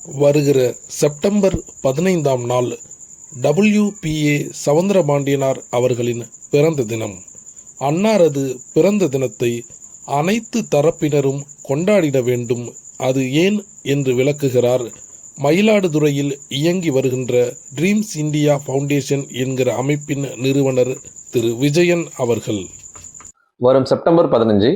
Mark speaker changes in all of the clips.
Speaker 1: வருகிற செப்டம்பர் 15ஆம் நாள் WPA சவுந்தரபாண்டியனார் அவர்களின் பிறந்த தினம். அன்னாரது பிறந்த தினத்தை அனைத்து தரப்பினரும் கொண்டாடிட வேண்டும். அது ஏன் என்று விளக்குகிறார் மயிலாடுதுறையில் இயங்கி வருகின்ற ட்ரீம்ஸ் இந்தியா ஃபவுண்டேஷன் என்கிற அமைப்பின் நிறுவனர் திரு விஜயன் அவர்கள்.
Speaker 2: வரும் செப்டம்பர் 15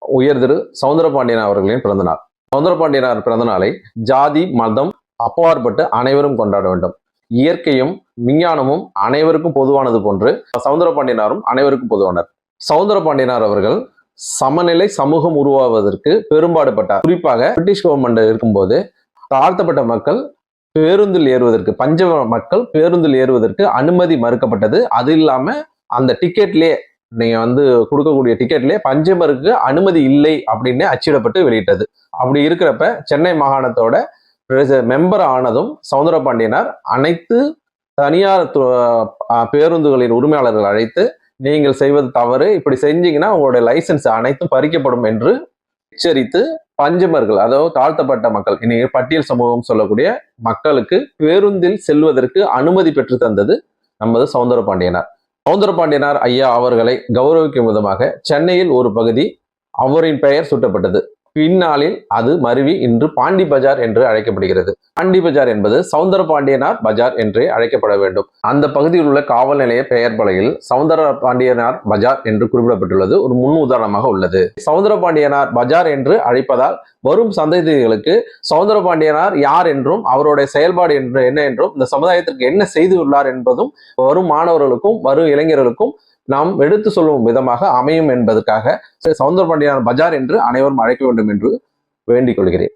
Speaker 2: உயர் திரு சவுந்தரபாண்டியனார் அவர்களின் பிறந்தநாள். சவுந்தரபாண்டியனார் பிறந்தநாளை ஜாதி மதம் அப்பாற்பட்டு அனைவரும் கொண்டாட வேண்டும். இயற்கையும் விஞ்ஞானமும் அனைவருக்கும் பொதுவானது போன்று சவுந்தரபாண்டியனாரும் அனைவருக்கும் பொதுவானார். சவுந்தரபாண்டியனார் அவர்கள் சமநிலை சமூகம் உருவாவதற்கு பெரும்பாடுபட்டார். குறிப்பாக பிரிட்டிஷ் கவர்மெண்ட் இருக்கும்போது தாழ்த்தப்பட்ட மக்கள் பேருந்தில் ஏறுவதற்கு, பஞ்ச மக்கள் பேருந்தில் ஏறுவதற்கு அனுமதி மறுக்கப்பட்டது. அது இல்லாம அந்த டிக்கெட்லேயே நீங்க கொடுக்கக்கூடிய டிக்கெட்லேயே பஞ்சமருக்கு அனுமதி இல்லை அப்படின்னு அச்சிடப்பட்டு வெளியிட்டது. அப்படி இருக்கிறப்ப சென்னை மாகாணத்தோட மெம்பர் ஆனதும் சவுந்தரபாண்டியனார் அனைத்து தனியார் பேருந்துகளின் உரிமையாளர்கள் அழைத்து, நீங்கள் செய்வது தவறு, இப்படி செஞ்சீங்கன்னா உங்களுடைய லைசன்ஸ் அனைத்தும் பறிக்கப்படும் என்று எச்சரித்து பஞ்சமர்கள், அதாவது தாழ்த்தப்பட்ட மக்கள், இன்னைக்கு பட்டியல் சமூகம் சொல்லக்கூடிய மக்களுக்கு பேருந்தில் செல்வதற்கு அனுமதி பெற்று தந்தது நமது சவுந்தரபாண்டியனார். சவுந்தரபாண்டியனார் ஐயா அவர்களை கௌரவிக்கும் விதமாக சென்னையில் ஒரு பகுதி அவரின் பெயர் சூட்டப்பட்டது. பின்னாளில் அது மருவி இன்று பாண்டி பஜார் என்று அழைக்கப்படுகிறது. பாண்டி பஜார் என்பது சவுந்தரபாண்டியனார் பஜார் என்றே அழைக்கப்பட வேண்டும். அந்த பகுதியில் உள்ள காவல் நிலைய பெயர் பலகையில் சவுந்தரபாண்டியனார் பஜார் என்று குறிப்பிடப்பட்டுள்ளது ஒரு முன் உதாரணமாக உள்ளது. சவுந்தரபாண்டியனார் பஜார் என்று அழைப்பதால் வரும் சந்ததிகளுக்கு சவுந்தரபாண்டியனார் யார் என்றும் அவருடைய செயல்பாடு என்ன என்றும் இந்த சமுதாயத்திற்கு என்ன செய்துள்ளார் என்பதும் வரும் மாணவர்களுக்கும் வரும் இளைஞர்களுக்கும் நாம் எடுத்து சொல்லும் விதமாக அமையும் என்பதற்காக சவுந்தரபாண்டியனார் பஜார் என்று அனைவரும் அழைக்க வேண்டும் என்று வேண்டிக் கொள்கிறேன்.